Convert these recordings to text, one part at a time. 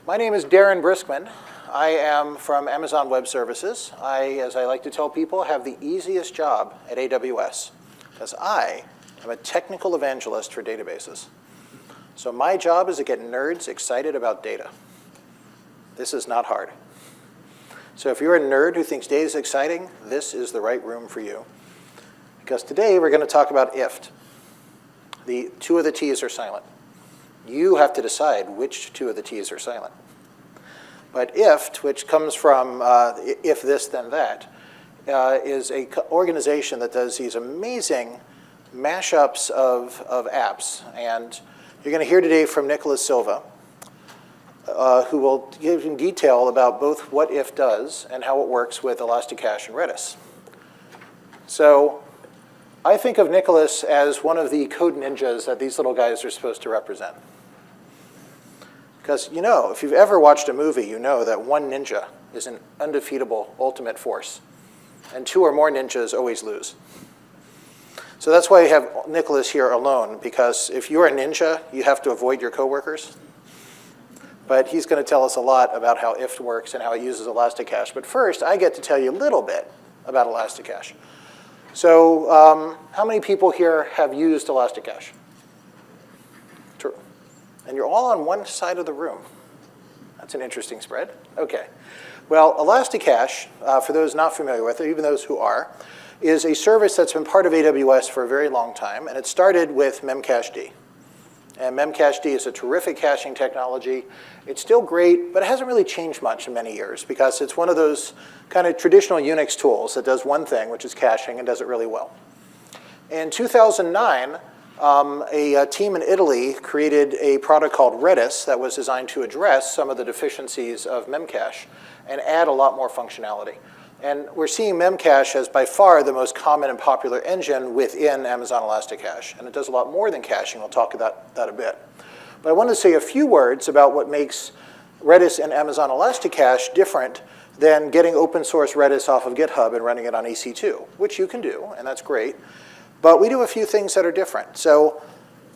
My name is Darren Briskman. I am from Amazon Web Services. As I like to tell people, have the easiest job at AWS because I am a technical evangelist for databases. So my job is to get nerds excited about data. This is not hard. So if you're a nerd who thinks data is exciting, this is the right room for you. Because today we're going to talk about IFT. The two of the T's are silent. You have to decide which two of the T's are silent. But IFT, which comes from if this, then that, is an organization that does these amazing mashups of apps. And you're going to hear today from Nicholas Silva, who will give in detail about both what IFT does and how it works with ElastiCache and Redis. So I think of Nicholas as one of the code ninjas that these little guys are supposed to represent. Because you know, if you've ever watched a movie, you know that one ninja is an undefeatable ultimate force. And two or more ninjas always lose. So that's why I have Nicholas here alone, because if you're a ninja, you have to avoid your coworkers. But he's going to tell us a lot about how IFT works and how it uses ElastiCache. But first, I get to tell you a little bit about ElastiCache. So how many people here have used ElastiCache? True. And you're all on one side of the room. That's an interesting spread. OK. Well, ElastiCache, for those not familiar with it, even those who are, is a service that's been part of AWS for a very long time. And it started with Memcached. And Memcached is a terrific caching technology. It's still great, but it hasn't really changed much in many years because it's one of those kind of traditional Unix tools that does one thing, which is caching, and does it really well. In 2009, a team in Italy created a product called Redis that was designed to address some of the deficiencies of Memcache and add a lot more functionality. And we're seeing Memcache as by far the most common and popular engine within Amazon ElastiCache. And it does a lot more than caching. We'll talk about that a bit. But I want to say a few words about what makes Redis and Amazon ElastiCache different than getting open source Redis off of GitHub and running it on EC2, which you can do, and that's great. But we do a few things that are different. So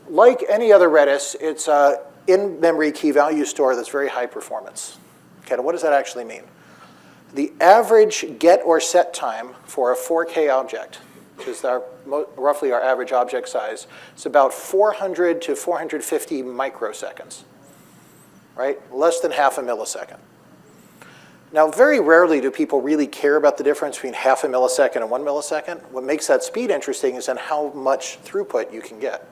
like any other Redis, it's an in-memory key value store that's very high performance. Okay, what does that actually mean? The average get or set time for a 4K object, which is roughly our average object size, is about 400 to 450 microseconds, right? Less than half a millisecond. Now, very rarely do people really care about the difference between half a millisecond and 1 millisecond. What makes that speed interesting is in how much throughput you can get.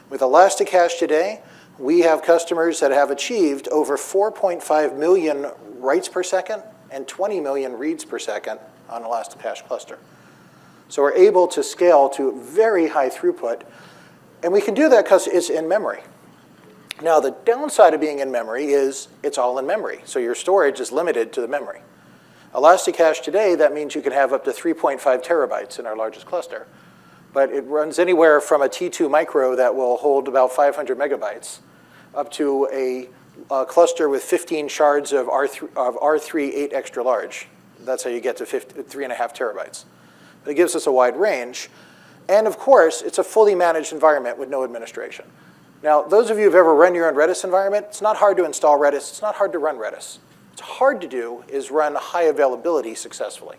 With ElastiCache today, we have customers that have achieved over 4.5 million writes per second and 20 million reads per second on ElastiCache cluster. So we're able to scale to very high throughput. And we can do that because it's in memory. Now, the downside of being in memory is it's all in memory. So your storage is limited to the memory. ElastiCache today, that means you can have up to 3.5 terabytes in our largest cluster. But it runs anywhere from a T2 micro that will hold about 500 megabytes up to a cluster with 15 shards of R3 8 extra large. That's how you get to 3.5 terabytes. But it gives us a wide range. And of course, it's a fully managed environment with no administration. Now, those of you who've ever run your own Redis environment, it's not hard to install Redis. It's not hard to run Redis. What's hard to do is run high availability successfully.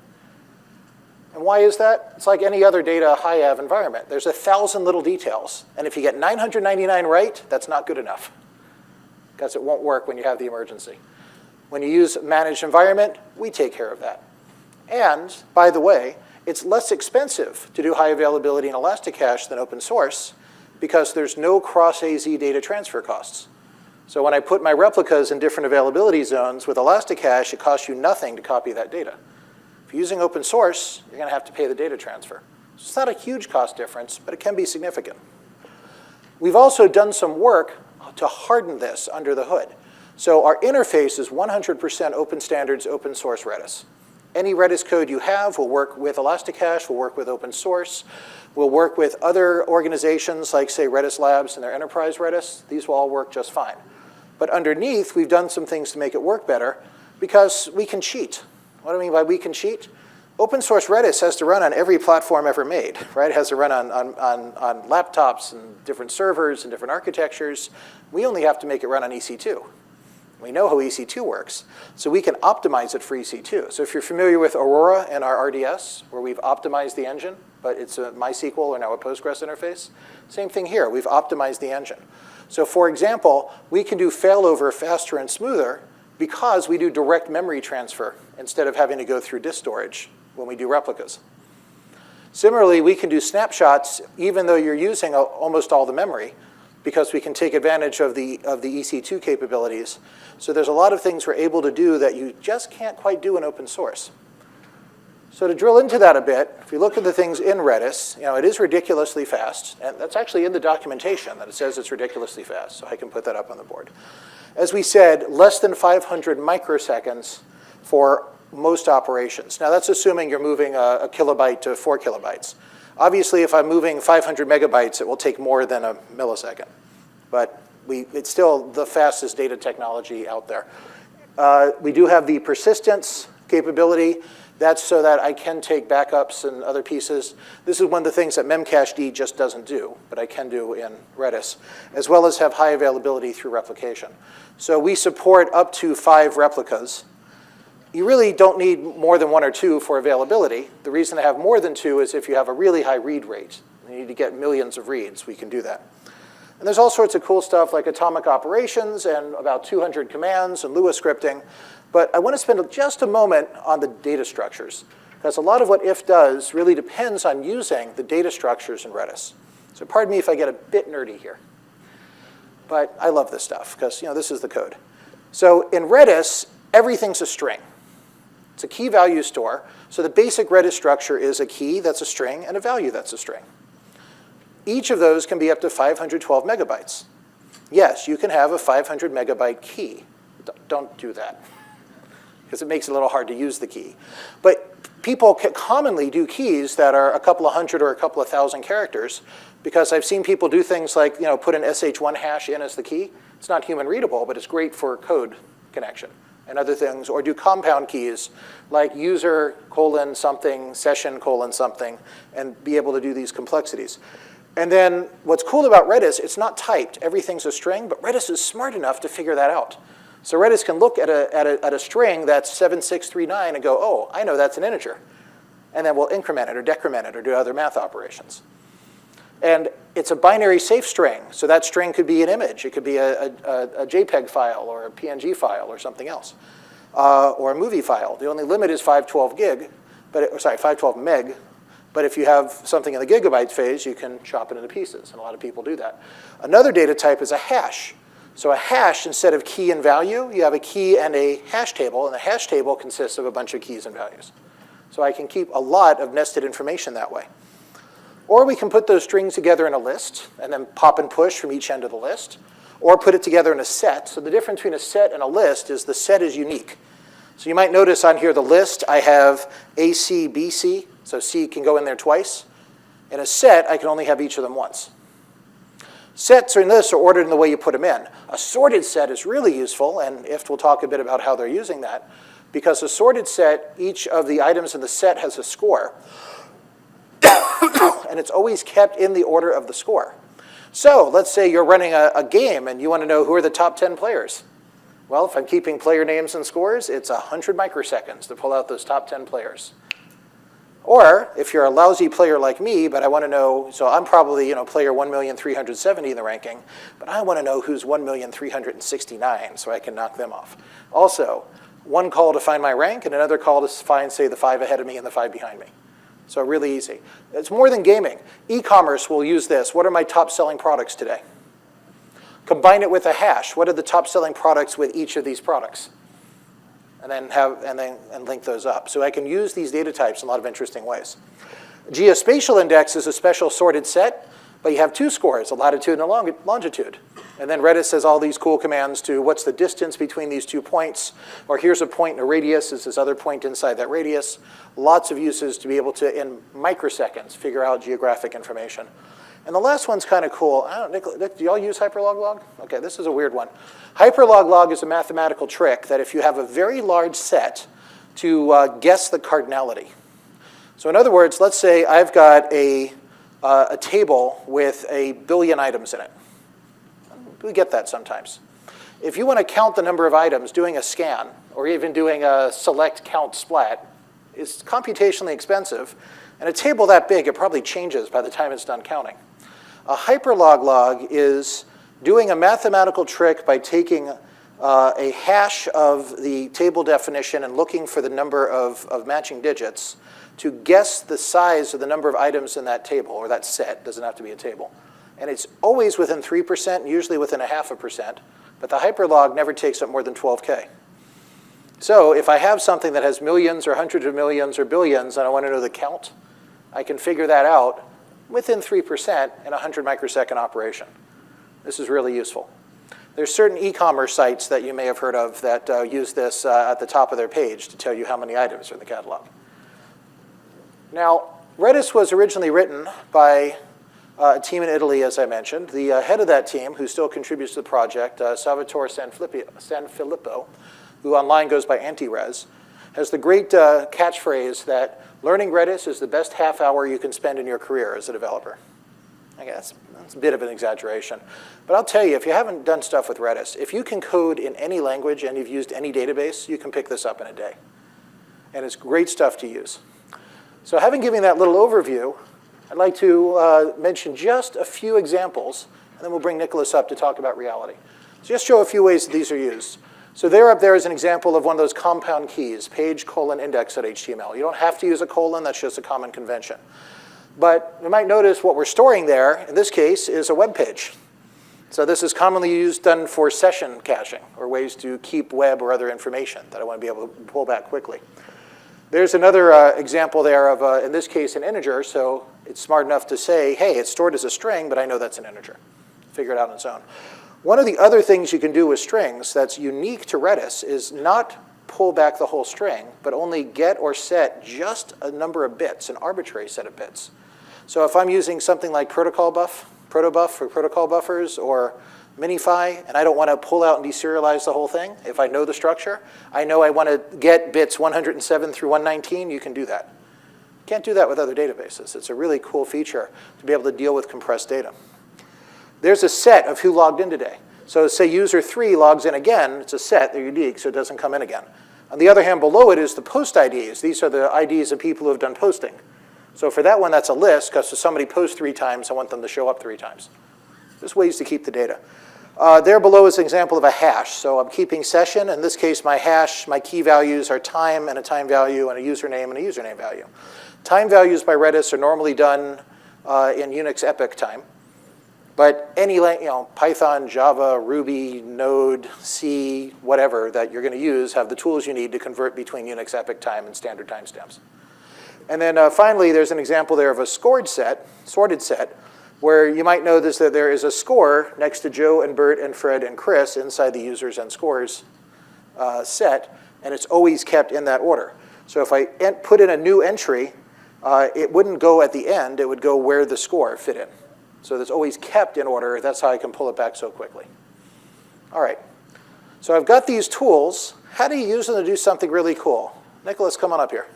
And why is that? It's like any other data high-av environment. There's 1,000 little details. And if you get 999 right, that's not good enough, because it won't work when you have the emergency. When you use managed environment, we take care of that. And by the way, it's less expensive to do high availability in ElastiCache than open source because there's no cross-AZ data transfer costs. So when I put my replicas in different availability zones with ElastiCache, it costs you nothing to copy that data. If you're using open source, you're going to have to pay the data transfer. So it's not a huge cost difference, but it can be significant. We've also done some work to harden this under the hood. So our interface is 100% open standards, open source Redis. Any Redis code you have will work with ElastiCache, will work with open source, will work with other organizations like, say, Redis Labs and their enterprise Redis. These will all work just fine. But underneath, we've done some things to make it work better because we can cheat. What do I mean by we can cheat? Open source Redis has to run on every platform ever made, right? It has to run on laptops and different servers and different architectures. We only have to make it run on EC2. We know how EC2 works, so we can optimize it for EC2. So if you're familiar with Aurora and our RDS, where we've optimized the engine, but it's a MySQL or now a Postgres interface, same thing here. We've optimized the engine. So for example, we can do failover faster and smoother because we do direct memory transfer instead of having to go through disk storage when we do replicas. Similarly, we can do snapshots even though you're using almost all the memory, because we can take advantage of the EC2 capabilities. So there's a lot of things we're able to do that you just can't quite do in open source. So to drill into that a bit, if you look at the things in Redis, it is ridiculously fast. And that's actually in the documentation that it says it's ridiculously fast. So I can put that up on the board. As we said, less than 500 microseconds for most operations. Now that's assuming you're moving a kilobyte to 4 kilobytes. Obviously, if I'm moving 500 megabytes, it will take more than a millisecond. But it's still the fastest data technology out there. We do have the persistence capability. That's so that I can take backups and other pieces. This is one of the things that Memcached just doesn't do, but I can do in Redis, as well as have high availability through replication. So we support up to 5 replicas. You really don't need more than 1 or 2 for availability. The reason to have more than 2 is if you have a really high read rate. You need to get millions of reads, we can do that. And there's all sorts of cool stuff like atomic operations and about 200 commands and Lua scripting. But I want to spend just a moment on the data structures, because a lot of what if does really depends on using the data structures in Redis. So pardon me if I get a bit nerdy here. But I love this stuff, because this is the code. So in Redis, everything's a string. It's a key value store. So the basic Redis structure is a key that's a string and a value that's a string. Each of those can be up to 512 megabytes. Yes, you can have a 500 megabyte key. Don't do that, because it makes it a little hard to use the key. But people commonly do keys that are a couple of hundred or a couple of thousand characters, because I've seen people do things like put an SH1 hash in as the key. It's not human readable, but it's great for code connection and other things, or do compound keys like user : something, session : something, and be able to do these complexities. And then what's cool about Redis, it's not typed. Everything's a string, but Redis is smart enough to figure that out. So Redis can look at a string that's 7639 and go, oh, I know that's an integer. And then we'll increment it or decrement it or do other math operations. And it's a binary safe string. So that string could be an image. It could be a JPEG file or a PNG file or something else, or a movie file. The only limit is 512 gig, 512 meg. But if you have something in the gigabyte phase, you can chop it into pieces. And a lot of people do that. Another data type is a hash. So a hash, instead of key and value, you have a key and a hash table. And the hash table consists of a bunch of keys and values. So I can keep a lot of nested information that way. Or we can put those strings together in a list and then pop and push from each end of the list. Or put it together in a set. So the difference between a set and a list is the set is unique. So you might notice on here the list, I have AC, BC. So C can go in there twice. In a set, I can only have each of them once. Sets in this are ordered in the way you put them in. A sorted set is really useful, and IFT will talk a bit about how they're using that. Because a sorted set, each of the items in the set has a score. And it's always kept in the order of the score. So let's say you're running a game and you want to know who are the top 10 players. Well, if I'm keeping player names and scores, it's 100 microseconds to pull out those top 10 players. Or if you're a lousy player like me, but I want to know, so I'm probably player 1,370,000 in the ranking, but I want to know who's 1,369,000 so I can knock them off. Also, one call to find my rank and another call to find, say, the 5 ahead of me and the 5 behind me. So really easy. It's more than gaming. E-commerce will use this. What are my top selling products today? Combine it with a hash. What are the top selling products with each of these products? And then link those up. So I can use these data types in a lot of interesting ways. Geospatial index is a special sorted set, but you have 2 scores, a latitude and a longitude. And then Redis has all these cool commands to what's the distance between these 2 points, or here's a point in a radius, is this other point inside that radius. Lots of uses to be able to, in microseconds, figure out geographic information. And the last one's kind of cool. Nick, do y'all use hyperlog? Okay, this is a weird one. Hyperlog is a mathematical trick that if you have a very large set to guess the cardinality. So in other words, let's say I've got a table with 1 billion items in it. We get that sometimes. if you want to count the number of items, doing a scan, or even doing a select count splat, is computationally expensive. And a table that big, it probably changes by the time it's done counting. A hyperlog log is doing a mathematical trick by taking a hash of the table definition and looking for the number of matching digits to guess the size of the number of items in that table, or that set. Doesn't have to be a table. And it's always within 3%, usually within 0.5%. But the hyperlog never takes up more than 12K. So if I have something that has millions or hundreds of millions or billions and I want to know the count, I can figure that out within 3% in a 100 microsecond operation. This is really useful. There's certain e-commerce sites that you may have heard of that use this at the top of their page to tell you how many items are in the catalog. Now, Redis was originally written by a team in Italy, as I mentioned. The head of that team, who still contributes to the project, Salvatore Sanfilippo, who online goes by Anti-Res, has the great catchphrase that learning Redis is the best half hour you can spend in your career as a developer. I guess that's a bit of an exaggeration. But I'll tell you, if you haven't done stuff with Redis, if you can code in any language and you've used any database, you can pick this up in a day. And it's great stuff to use. So having given that little overview, I'd like to mention just a few examples, and then we'll bring Nicholas up to talk about reality. So just show a few ways that these are used. So there up there is an example of one of those compound keys, page::index.html. You don't have to use a colon, that's just a common convention. But you might notice what we're storing there, in this case, is a web page. So this is commonly used, done for session caching, or ways to keep web or other information that I want to be able to pull back quickly. There's another example there of, in this case, an integer. So it's smart enough to say, hey, it's stored as a string, but I know that's an integer. Figure it out on its own. One of the other things you can do with strings that's unique to Redis is not pull back the whole string, but only get or set just a number of bits, an arbitrary set of bits. So if I'm using something like protobuf for protocol buffers, or Minify, and I don't want to pull out and deserialize the whole thing, if I know the structure, I know I want to get bits 107 through 119, you can do that. Can't do that with other databases. It's a really cool feature to be able to deal with compressed data. There's a set of who logged in today. So say user 3 logs in again, it's a set, they're unique, so it doesn't come in again. On the other hand, below it is the post IDs. These are the IDs of people who have done posting. So for that one, that's a list, because if somebody posts 3 times, I want them to show up 3 times. There's ways to keep the data. There below is an example of a hash. So I'm keeping session. In this case, my hash, my key values are time and a time value and a username and a username value. Time values by Redis are normally done in Unix epoch time. But any, Python, Java, Ruby, Node, C, whatever that you're going to use have the tools you need to convert between Unix epoch time and standard timestamps. And then finally, there's an example there of a sorted set, where you might notice that there is a score next to Joe and Bert and Fred and Chris inside the users and scores set, and it's always kept in that order. So if I put in a new entry, it wouldn't go at the end, it would go where the score fit in. So it's always kept in order. That's how I can pull it back so quickly. All right, so I've got these tools. How do you use them to do something really cool? Nicholas, come on up here.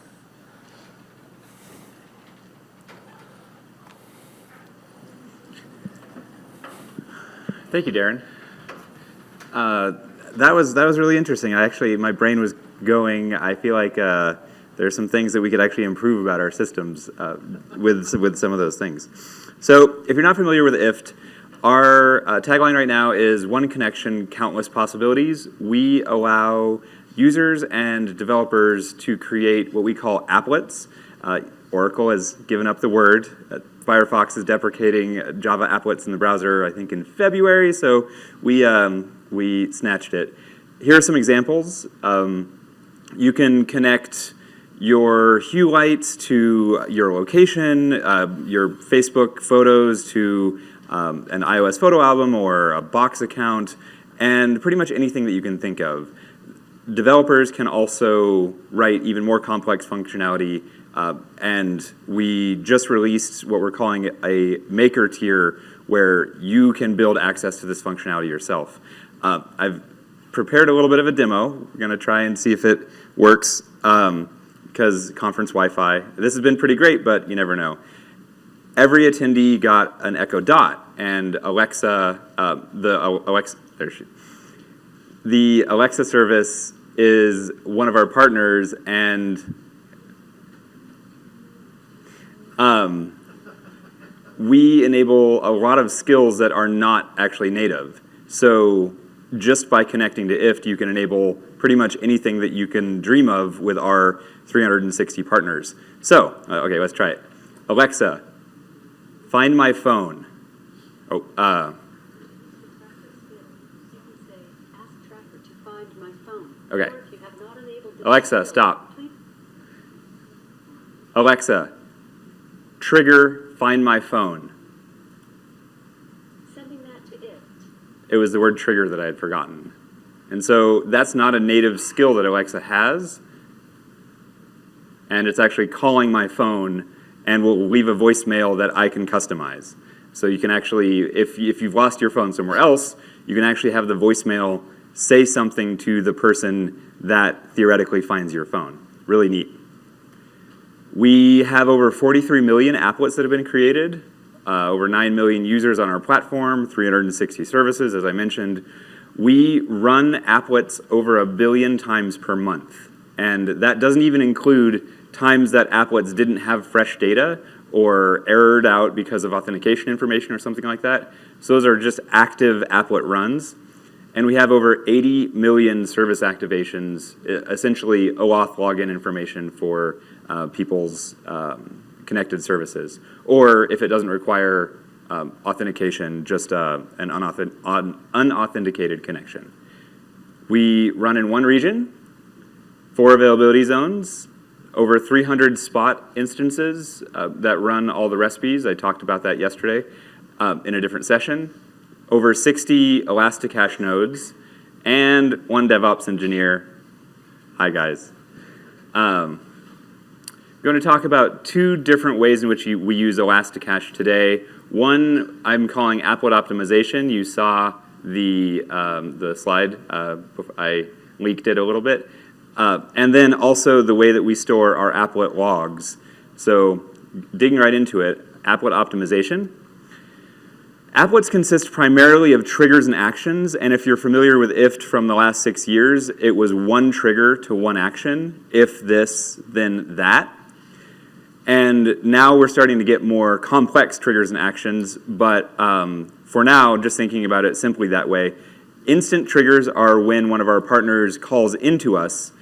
Thank you, Darren. That was really interesting. My brain was going. I feel like there's some things that we could actually improve about our systems with some of those things. So if you're not familiar with IFT, our tagline right now is one connection, countless possibilities. We allow users and developers to create what we call applets. Oracle has given up the word. Firefox is deprecating Java applets in the browser, I think, in February, so we snatched it. Here are some examples. You can connect your hue lights to your location, your Facebook photos to an iOS photo album or a Box account, and pretty much anything that you can think of. Developers can also write even more complex functionality, and we just released what we're calling a maker tier where you can build access to this functionality yourself. I've prepared a little bit of a demo. We're going to try and see if it works because conference Wi-Fi. This has been pretty great, but you never know. Every attendee got an Echo Dot, and Alexa, the Alexa service is one of our partners, and we enable a lot of skills that are not actually native. So just by connecting to IFT, you can enable pretty much anything that you can dream of with our 360 partners. So, okay, let's try it. Alexa, find my phone. Oh, okay. Alexa, stop. Alexa, trigger find my phone. Sending that to it. It was the word trigger that I had forgotten. And so that's not a native skill that Alexa has. And it's actually calling my phone and will leave a voicemail that I can customize. So you can actually, if you've lost your phone somewhere else, you can actually have the voicemail say something to the person that theoretically finds your phone. Really neat. We have over 43 million applets that have been created, over 9 million users on our platform, 360 services, as I mentioned. We run applets over 1 billion times per month. And that doesn't even include times that applets didn't have fresh data or errored out because of authentication information or something like that. So those are just active applet runs. And we have over 80 million service activations, essentially OAuth login information for people's connected services. Or if it doesn't require authentication, just an unauthenticated connection. We run in one region, 4 availability zones, over 300 spot instances that run all the recipes. I talked about that yesterday in a different session. Over 60 ElastiCache nodes, and 1 DevOps engineer. Hi, guys. I'm going to talk about 2 different ways in which we use ElastiCache today. One I'm calling applet optimization. You saw the slide. I leaked it a little bit. And then also the way that we store our applet logs. So digging right into it, applet optimization. Applets consist primarily of triggers and actions, and if you're familiar with IFT from the last 6 years, it was 1 trigger to 1 action. If this, then that. And now we're starting to get more complex triggers and actions, but for now, just thinking about it simply that way, instant triggers are when one of our partners calls into us,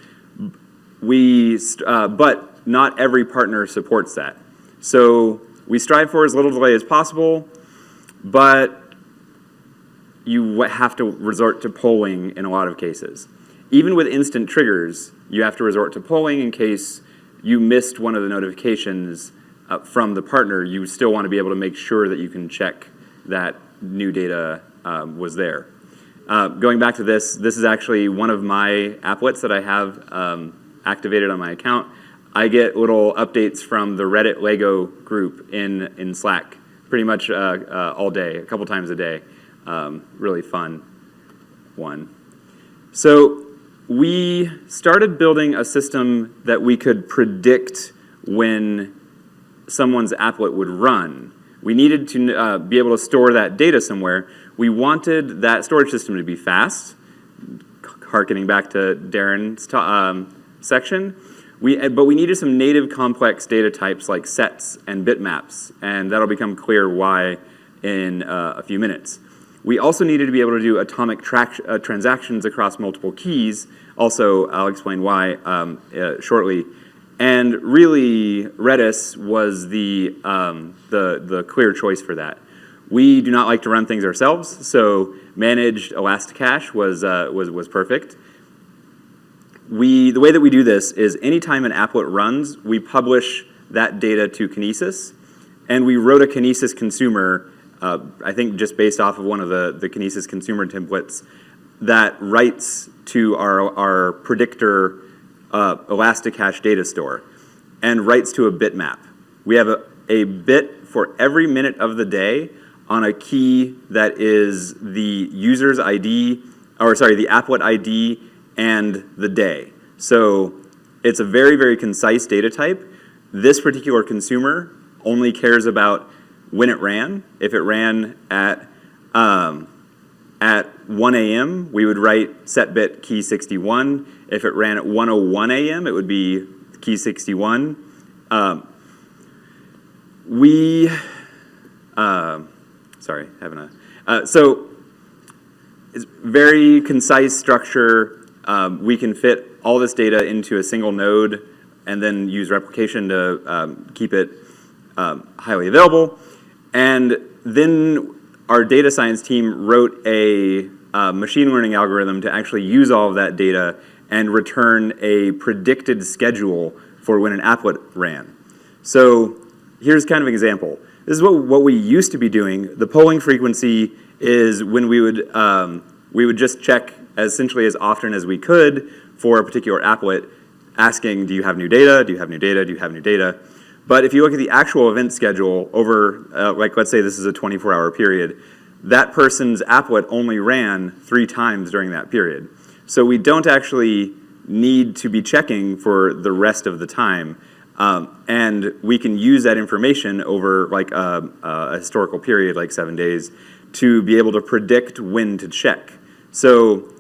but not every partner supports that. So we strive for as little delay as possible, but you have to resort to polling in a lot of cases. Even with instant triggers, you have to resort to polling in case you missed one of the notifications from the partner. You still want to be able to make sure that you can check that new data was there. Going back to this is actually one of my applets that I have activated on my account. I get little updates from the Reddit Lego group in Slack pretty much all day, a couple times a day. Really fun one. So we started building a system that we could predict when someone's applet would run. We needed to be able to store that data somewhere. We wanted that storage system to be fast, harkening back to Darren's section. But we needed some native complex data types like sets and bitmaps, and that'll become clear why in a few minutes. We also needed to be able to do atomic transactions across multiple keys. Also, I'll explain why shortly. And really, Redis was the clear choice for that. We do not like to run things ourselves, so managed ElastiCache was perfect. The way that we do this is anytime an applet runs, we publish that data to Kinesis, and we wrote a Kinesis Consumer, I think just based off of one of the Kinesis Consumer templates, that writes to our predictor ElastiCache data store and writes to a bitmap. We have a bit for every minute of the day on a key that is the user's ID, or sorry, the applet ID and the day. So it's a very, very concise data type. This particular consumer only cares about when it ran. If it ran at at 1 a.m., we would write set bit key 61. If it ran at 1:01 a.m., it would be key 61. So it's very concise structure. We can fit all this data into a single node and then use replication to keep it highly available. And then our data science team wrote a machine learning algorithm to actually use all of that data and return a predicted schedule for when an applet ran. So here's kind of an example. This is what we used to be doing. The polling frequency is when we would just check essentially as often as we could for a particular applet, asking, do you have new data? Do you have new data? Do you have new data? But if you look at the actual event schedule over, like let's say this is a 24-hour period, that person's applet only ran 3 times during that period. So we don't actually need to be checking for the rest of the time. And we can use that information over like a historical period, like 7 days, to be able to predict when to check. So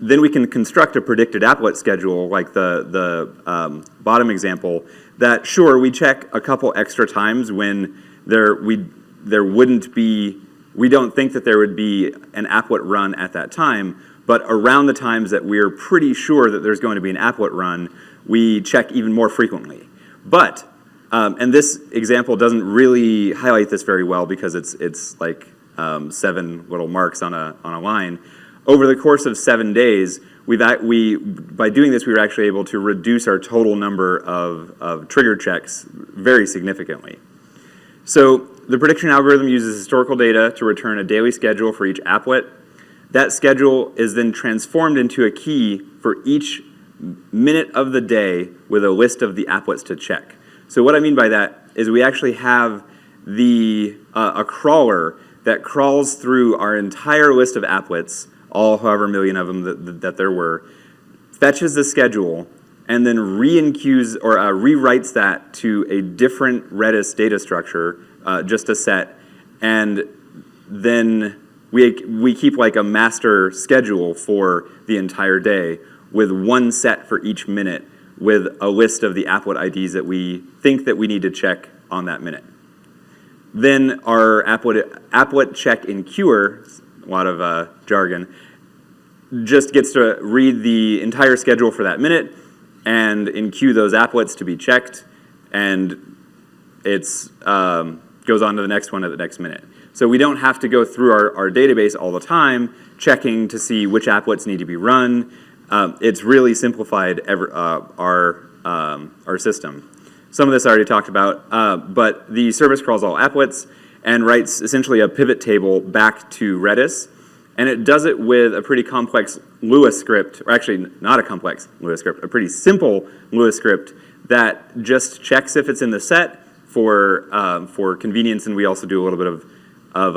then we can construct a predicted applet schedule, like the bottom example, that sure, we check a couple extra times when we don't think that there would be an applet run at that time, but around the times that we're pretty sure that there's going to be an applet run, we check even more frequently. But, and this example doesn't really highlight this very well because it's like 7 little marks on a line. Over the course of 7 days, by doing this, we were actually able to reduce our total number of trigger checks very significantly. So the prediction algorithm uses historical data to return a daily schedule for each applet. That schedule is then transformed into a key for each minute of the day with a list of the applets to check. So what I mean by that is we actually have a crawler that crawls through our entire list of applets, all however million of them that there were, fetches the schedule, and then re-enqueues or rewrites that to a different Redis data structure, just a set, and then we keep like a master schedule for the entire day with one set for each minute with a list of the applet IDs that we think that we need to check on that minute. Then our applet check enqueuer, a lot of jargon, just gets to read the entire schedule for that minute and enqueue those applets to be checked, and it's goes on to the next one at the next minute. So we don't have to go through our database all the time checking to see which applets need to be run. It's really simplified our system. Some of this I already talked about, but the service crawls all applets and writes essentially a pivot table back to Redis. And it does it with a pretty complex Lua script, or actually not a complex Lua script, a pretty simple Lua script that just checks if it's in the set for convenience, and we also do a little bit of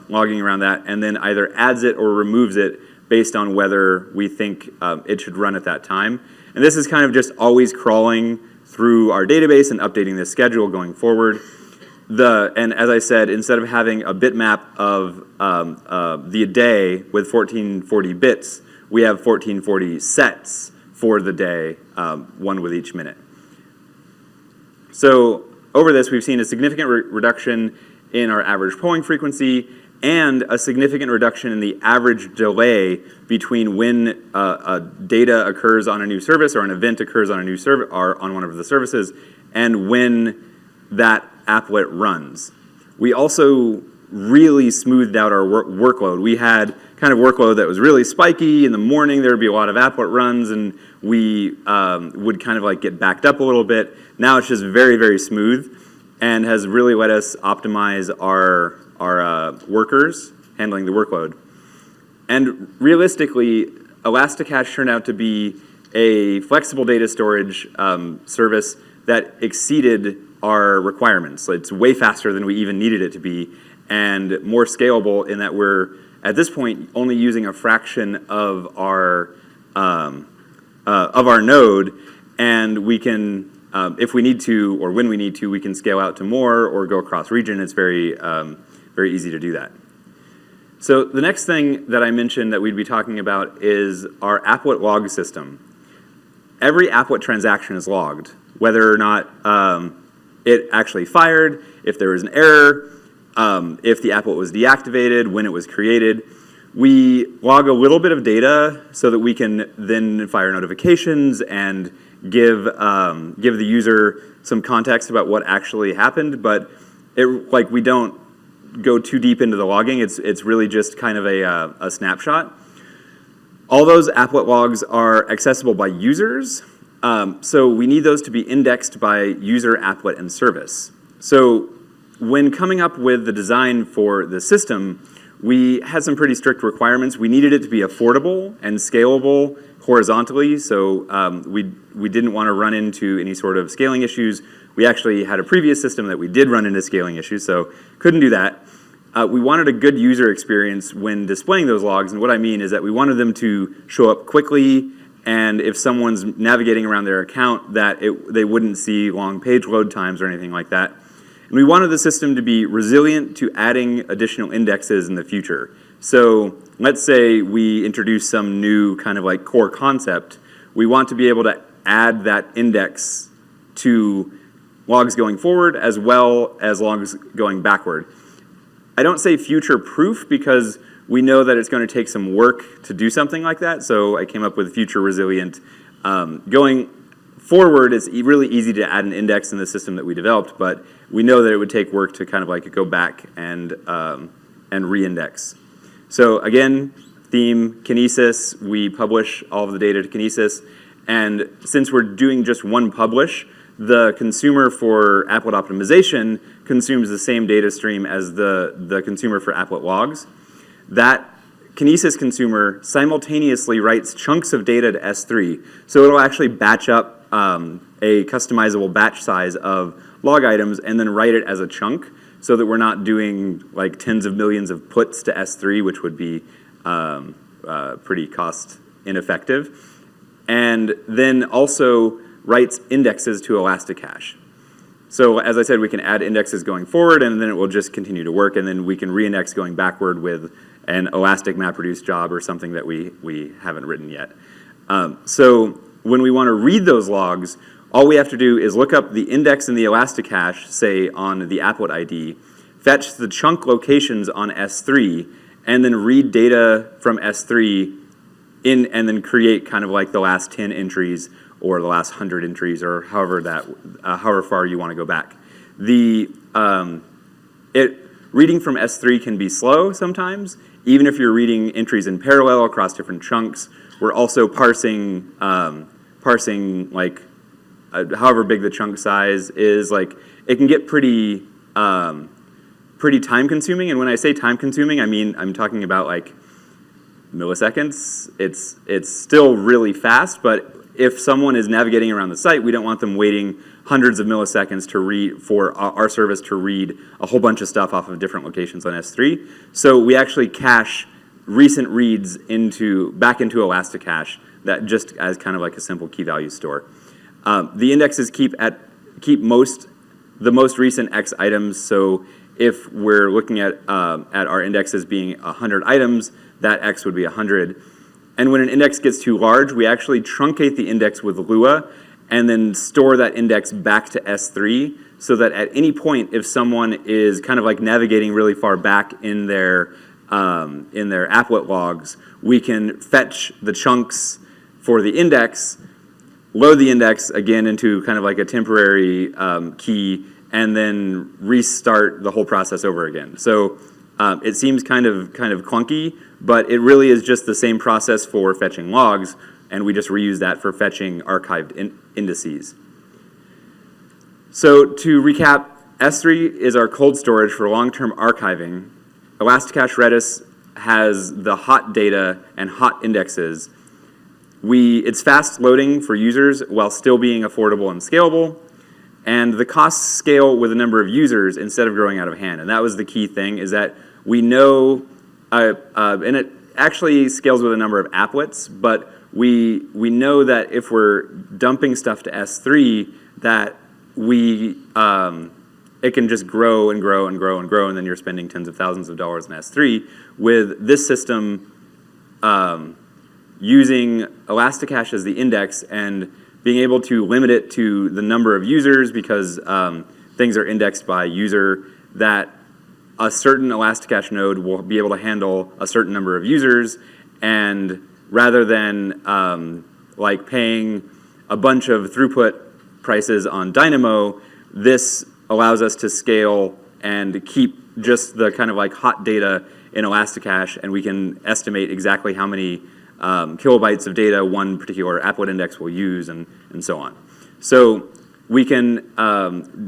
logging around that, and then either adds it or removes it based on whether we think it should run at that time. And this is kind of just always crawling through our database and updating the schedule going forward. And as I said, instead of having a bitmap of the day with 1440 bits, we have 1440 sets for the day, one with each minute. So over this, we've seen a significant reduction in our average polling frequency and a significant reduction in the average delay between when data occurs on a new service or an event occurs on a new service or on one of the services and when that applet runs. We also really smoothed out our workload. We had kind of workload that was really spiky. In the morning, there would be a lot of applet runs, and we would kind of like get backed up a little bit. Now it's just very, very smooth and has really let us optimize our workers handling the workload. And realistically, ElastiCache turned out to be a flexible data storage service that exceeded our requirements. It's way faster than we even needed it to be, and more scalable in that we're, at this point, only using a fraction of our node, and we can, if we need to, or when we need to, we can scale out to more or go across region. It's very, very easy to do that. So the next thing that I mentioned that we'd be talking about is our applet log system. Every applet transaction is logged, whether or not it actually fired, if there was an error, if the applet was deactivated, when it was created. We log a little bit of data so that we can then fire notifications and give the user some context about what actually happened, but we don't go too deep into the logging. It's really just kind of a snapshot. All those applet logs are accessible by users, so we need those to be indexed by user, applet, and service. So when coming up with the design for the system, we had some pretty strict requirements. We needed it to be affordable and scalable horizontally, so we didn't want to run into any sort of scaling issues. We actually had a previous system that we did run into scaling issues, so couldn't do that. We wanted a good user experience when displaying those logs, and what I mean is that we wanted them to show up quickly, and if someone's navigating around their account, that they wouldn't see long page load times or anything like that. And we wanted the system to be resilient to adding additional indexes in the future. So let's say we introduce some new kind of like core concept. We want to be able to add that index to logs going forward as well as logs going backward. I don't say future-proof because we know that it's going to take some work to do something like that, so I came up with future resilient. Going forward, it's really easy to add an index in the system that we developed, but we know that it would take work to kind of like go back and re-index. So again, theme, Kinesis, we publish all of the data to Kinesis, and since we're doing just one publish, the consumer for applet optimization consumes the same data stream as the consumer for applet logs. That Kinesis consumer simultaneously writes chunks of data to S3, so it'll actually batch up a customizable batch size of log items and then write it as a chunk so that we're not doing like tens of millions of puts to S3, which would be pretty cost ineffective. And then also writes indexes to ElastiCache. So as I said, we can add indexes going forward, and then it will just continue to work, and then we can re-index going backward with an elastic MapReduce job or something that we haven't written yet. So when we want to read those logs, all we have to do is look up the index in the ElastiCache, say on the applet ID, fetch the chunk locations on S3, and then read data from S3 and then create kind of like the last 10 entries or the last 100 entries, or however far you want to go back. Reading from S3 can be slow sometimes, even if you're reading entries in parallel across different chunks. We're also parsing like however big the chunk size is. Like it can get pretty time consuming, and when I say time consuming, I mean I'm talking about like milliseconds. It's still really fast, but if someone is navigating around the site, we don't want them waiting hundreds of milliseconds to read for our service to read a whole bunch of stuff off of different locations on S3. So we actually cache recent reads back into ElastiCache, that just as kind of like a simple key value store. The indexes keep the most recent X items. So if we're looking at our indexes being 100 items, that X would be 100. And when an index gets too large, we actually truncate the index with Lua and then store that index back to S3 so that at any point, if someone is kind of like navigating really far back in their applet logs, we can fetch the chunks for the index, load the index again into kind of like a temporary key, and then restart the whole process over again. So it seems kind of clunky, but it really is just the same process for fetching logs, and we just reuse that for fetching archived indices. So to recap, S3 is our cold storage for long-term archiving. ElastiCache Redis has the hot data and hot indexes. It's fast loading for users while still being affordable and scalable. And the costs scale with the number of users instead of growing out of hand. And that was the key thing, is that we know, and it actually scales with a number of applets, but we know that if we're dumping stuff to S3, that it can just grow and grow and grow and grow, and then you're spending tens of thousands of dollars in S3. With this system, using ElastiCache as the index and being able to limit it to the number of users, because things are indexed by user, that a certain ElastiCache node will be able to handle a certain number of users, and rather than like paying a bunch of throughput prices on Dynamo, this allows us to scale and keep just the kind of like hot data in ElastiCache, and we can estimate exactly how many kilobytes of data one particular applet index will use, and so on. So we can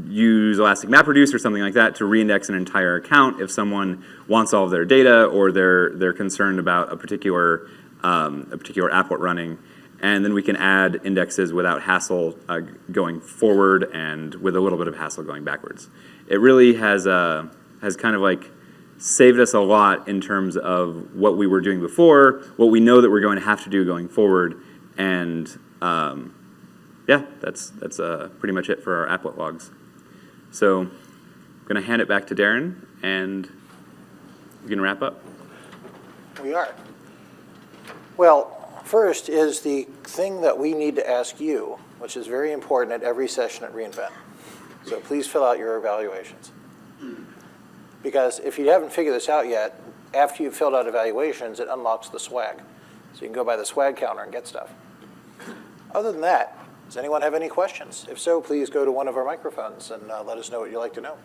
use Elastic MapReduce or something like that to reindex an entire account if someone wants all of their data, or they're concerned about a particular applet running. And then we can add indexes without hassle going forward, and with a little bit of hassle going backwards. It really has kind of like saved us a lot in terms of what we were doing before, what we know that we're going to have to do going forward, and yeah, that's pretty much it for our applet logs. So I'm going to hand it back to Darren, and we can wrap up. We are. Well, first is the thing that we need to ask you, which is very important at every session at reInvent. So please fill out your evaluations. Because if you haven't figured this out yet, after you've filled out evaluations, it unlocks the swag. So you can go by the swag counter and get stuff. Other than that, does anyone have any questions? If so, please go to one of our microphones and let us know what you'd like to know.